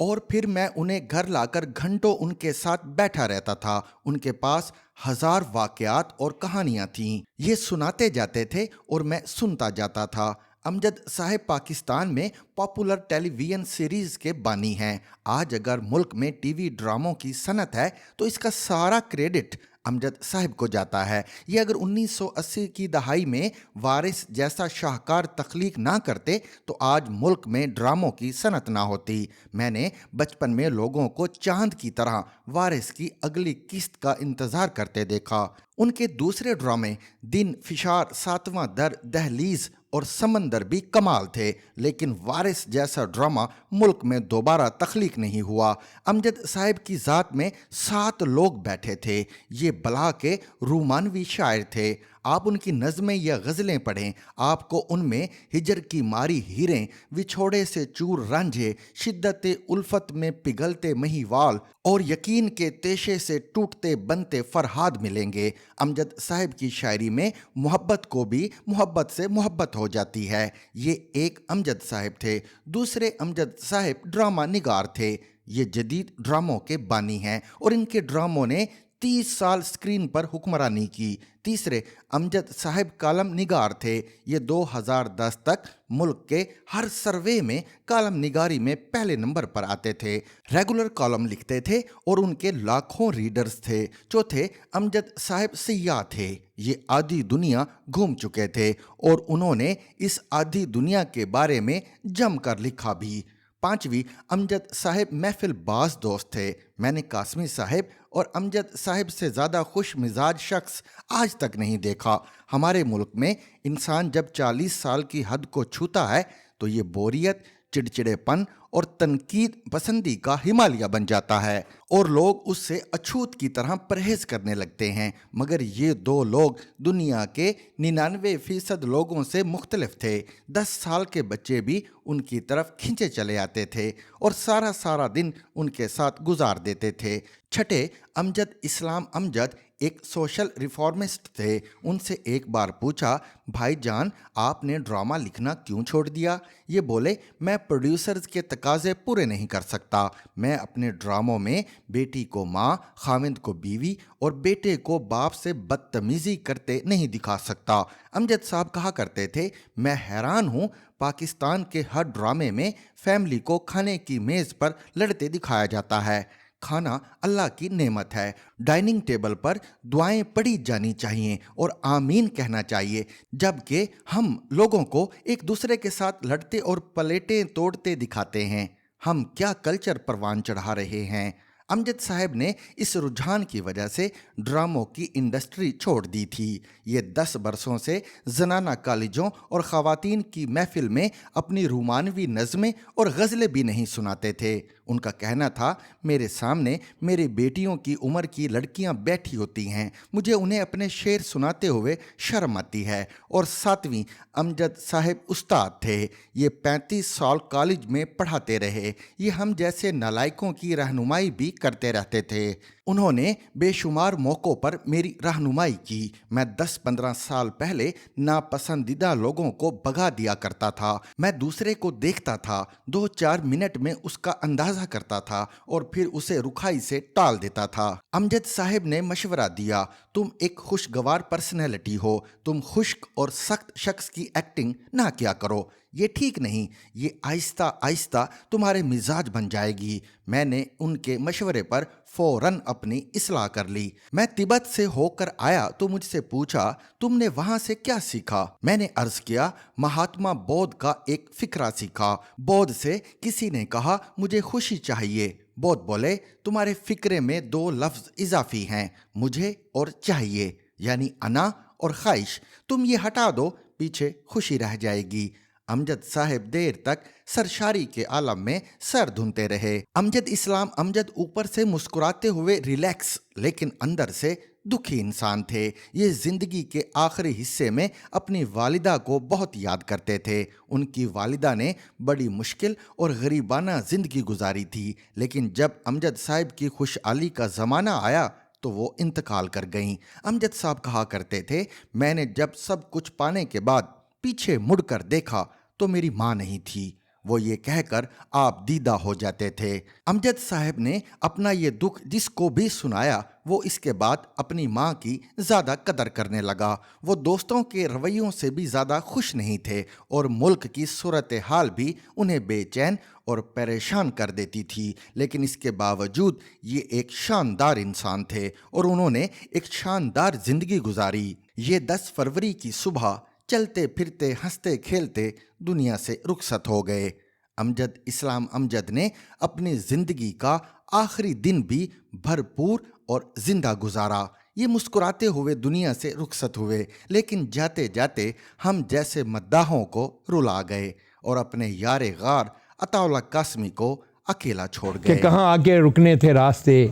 اور پھر میں انہیں گھر لا کر گھنٹوں ان کے ساتھ بیٹھا رہتا تھا۔ ان کے پاس ہزار واقعات اور کہانیاں تھیں، یہ سناتے جاتے تھے اور میں سنتا جاتا تھا۔ امجد صاحب پاکستان میں پاپولر ٹیلی ویژن سیریز کے بانی ہیں۔ آج اگر ملک میں ٹی وی ڈراموں کی صنعت ہے تو اس کا سارا کریڈٹ امجد صاحب کو جاتا ہے۔ یہ اگر 1980 کی دہائی میں وارث جیسا شاہکار تخلیق نہ کرتے تو آج ملک میں ڈراموں کی صنعت نہ ہوتی۔ میں نے بچپن میں لوگوں کو چاند کی طرح وارث کی اگلی قسط کا انتظار کرتے دیکھا۔ ان کے دوسرے ڈرامے دن فشار، ساتواں در، دہلیز اور سمندر بھی کمال تھے، لیکن وارث جیسا ڈرامہ ملک میں دوبارہ تخلیق نہیں ہوا۔ امجد صاحب کی ذات میں 7 لوگ بیٹھے تھے۔ یہ بلا کے رومانوی شاعر تھے۔ آپ ان کی نظمیں یا غزلیں پڑھیں، آپ کو ان میں ہجر کی ماری ہیریں، وچھوڑے سے چور رانجھے، شدت الفت میں پگھلتے مہیوال اور یقین کے تیشے سے ٹوٹتے بنتے فرہاد ملیں گے۔ امجد صاحب کی شاعری میں محبت کو بھی محبت سے محبت ہو جاتی ہے۔ یہ ایک امجد صاحب تھے۔ دوسرے امجد صاحب ڈرامہ نگار تھے۔ یہ جدید ڈراموں کے بانی ہیں اور ان کے ڈراموں نے 30 سال سکرین پر حکمرانی کی۔ تیسرے امجد صاحب کالم نگار تھے۔ یہ 2010 تک ملک کے ہر سروے میں کالم نگاری میں پہلے نمبر پر آتے تھے۔ ریگولر کالم لکھتے تھے اور ان کے لاکھوں ریڈرز تھے۔ چوتھے امجد صاحب سیاح تھے۔ یہ آدھی دنیا گھوم چکے تھے اور انہوں نے اس آدھی دنیا کے بارے میں جم کر لکھا بھی۔ پانچویں امجد صاحب محفل باز دوست تھے۔ میں نے قاسمی صاحب اور امجد صاحب سے زیادہ خوش مزاج شخص آج تک نہیں دیکھا۔ ہمارے ملک میں انسان جب 40 سال کی حد کو چھوتا ہے تو یہ بوریت، چڑچڑے پن اور تنقید پسندی کا ہمالیہ بن جاتا ہے اور لوگ اس سے اچھوت کی طرح پرہیز کرنے لگتے ہیں۔ مگر یہ 2 لوگ دنیا کے 99% لوگوں سے مختلف تھے۔ 10 سال کے بچے بھی ان کی طرف کھنچے چلے آتے تھے اور سارا دن ان کے ساتھ گزار دیتے تھے۔ چھٹے امجد اسلام امجد ایک سوشل ریفارمسٹ تھے۔ ان سے ایک بار پوچھا، بھائی جان آپ نے ڈرامہ لکھنا کیوں چھوڑ دیا؟ یہ بولے، میں پروڈیوسرز کے تقاضے پورے نہیں کر سکتا۔ میں اپنے ڈراموں میں بیٹی کو ماں، خاوند کو بیوی اور بیٹے کو باپ سے بدتمیزی کرتے نہیں دکھا سکتا۔ امجد صاحب کہا کرتے تھے، میں حیران ہوں پاکستان کے ہر ڈرامے میں فیملی کو کھانے کی میز پر لڑتے دکھایا جاتا ہے۔ کھانا اللہ کی نعمت ہے۔ ڈائننگ ٹیبل پر دعائیں پڑھی جانی چاہیے اور آمین کہنا چاہیے، جبکہ ہم لوگوں کو ایک دوسرے کے ساتھ لڑتے اور پلیٹیں توڑتے دکھاتے ہیں۔ ہم کیا کلچر پروان چڑھا رہے ہیں؟ امجد صاحب نے اس رجحان کی وجہ سے ڈراموں کی انڈسٹری چھوڑ دی تھی۔ یہ 10 برسوں سے زنانہ کالجوں اور خواتین کی محفل میں اپنی رومانوی نظمیں اور غزلیں بھی نہیں سناتے تھے۔ ان کا کہنا تھا، میرے سامنے میری بیٹیوں کی عمر کی لڑکیاں بیٹھی ہوتی ہیں، مجھے انہیں اپنے شعر سناتے ہوئے شرم آتی ہے۔ اور 7ویں امجد صاحب استاد تھے۔ یہ 35 سال کالج میں پڑھاتے رہے۔ یہ ہم جیسے نالائکوں کی رہنمائی بھی کرتے رہتے تھے۔ انہوں نے بے شمار موقعوں پر میری رہنمائی کی۔ میں 10-15 سال پہلے ناپسندیدہ لوگوں کو بھگا دیا کرتا تھا۔ میں دوسرے کو دیکھتا تھا، 2-4 منٹ میں اس کا اندازہ کرتا تھا اور پھر اسے رکھائی سے ٹال دیتا تھا۔ امجد صاحب نے مشورہ دیا، تم ایک خوشگوار پرسنالٹی ہو، تم خشک اور سخت شخص کی ایکٹنگ نہ کیا کرو، یہ ٹھیک نہیں، یہ آہستہ آہستہ تمہارے مزاج بن جائے گی۔ میں نے ان کے مشورے پر فوراً اپنی اصلاح کر لی۔ میں تبت سے ہو کر آیا تو مجھ سے پوچھا، تم نے وہاں سے کیا سیکھا؟ میں نے عرض کیا، مہاتما بودھ کا ایک فقرہ سیکھا۔ بودھ سے کسی نے کہا، مجھے خوشی چاہیے۔ بودھ بولے، تمہارے فقرے میں 2 لفظ اضافی ہیں، مجھے اور چاہیے، یعنی انا اور خواہش۔ تم یہ ہٹا دو، پیچھے خوشی رہ جائے گی۔ امجد صاحب دیر تک سرشاری کے عالم میں سر دھنتے رہے۔ امجد اسلام امجد اوپر سے مسکراتے ہوئے ریلیکس لیکن اندر سے دکھی انسان تھے۔ یہ زندگی کے آخری حصے میں اپنی والدہ کو بہت یاد کرتے تھے۔ ان کی والدہ نے بڑی مشکل اور غریبانہ زندگی گزاری تھی، لیکن جب امجد صاحب کی خوشحالی کا زمانہ آیا تو وہ انتقال کر گئیں۔ امجد صاحب کہا کرتے تھے، میں نے جب سب کچھ پانے کے بعد پیچھے مڑ کر دیکھا تو میری ماں نہیں تھی۔ وہ یہ کہہ کر آپ دیدہ ہو جاتے تھے۔ امجد صاحب نے اپنا یہ دکھ جس کو بھی سنایا وہ اس کے بعد اپنی ماں کی زیادہ قدر کرنے لگا۔ وہ دوستوں کے رویوں سے بھی زیادہ خوش نہیں تھے اور ملک کی صورتحال بھی انہیں بے چین اور پریشان کر دیتی تھی، لیکن اس کے باوجود یہ ایک شاندار انسان تھے اور انہوں نے ایک شاندار زندگی گزاری۔ یہ 10 فروری کی صبح چلتے پھرتے ہنستے کھیلتے دنیا سے رخصت ہو گئے۔ امجد اسلام امجد نے اپنی زندگی کا آخری دن بھی بھرپور اور زندہ گزارا۔ یہ مسکراتے ہوئے دنیا سے رخصت ہوئے، لیکن جاتے جاتے ہم جیسے مداحوں کو رلا گئے اور اپنے یار غار عطا اللہ قاسمی کو اکیلا چھوڑ گئے۔ کہ کہاں آگے رکنے تھے راستے،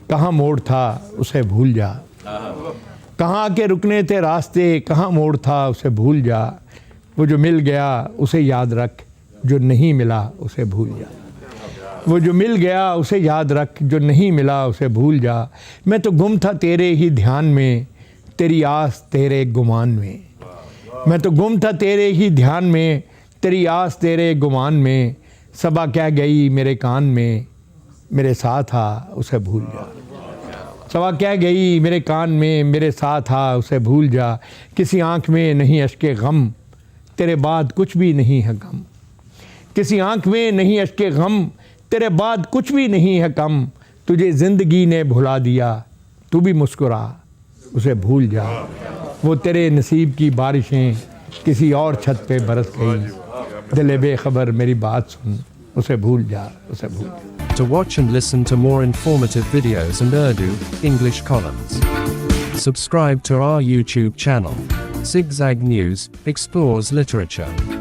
کہاں موڑ تھا اسے بھول جا۔ کہاں آگے رکنے تھے راستے، کہاں موڑ تھا اسے بھول جا۔ وہ جو مل گیا اسے یاد رکھ، جو نہیں ملا اسے بھول جا۔ وہ جو مل گیا اسے یاد رکھ، جو نہیں ملا اسے بھول جا۔ میں تو گم تھا تیرے ہی دھیان میں، تیری آس تیرے گمان میں۔ میں تو گم تھا تیرے ہی دھیان میں، تیری آس تیرے گمان میں۔ صبا کہہ گئی میرے کان میں، میرے ساتھ آ اسے بھول جا۔ صبا کہہ گئی میرے کان میں، میرے ساتھ آ اسے بھول جا۔ کسی آنکھ میں نہیں اشک غم، تیرے بعد کچھ بھی نہیں ہے غم۔ کسی آنکھ میں نہیں اشک غم، تیرے بعد کچھ بھی نہیں ہے کم۔ تجھے زندگی نے بھلا دیا، تو بھی مسکرا اسے بھول جا۔ وہ تیرے نصیب کی بارشیں کسی اور چھت پہ برس گئی۔ دل بے خبر میری بات سن، اسے بھول جا، اسے بھول جا۔ To watch and listen to more informative videos and Urdu, English columns, subscribe to our YouTube channel. Zigzag News explores literature.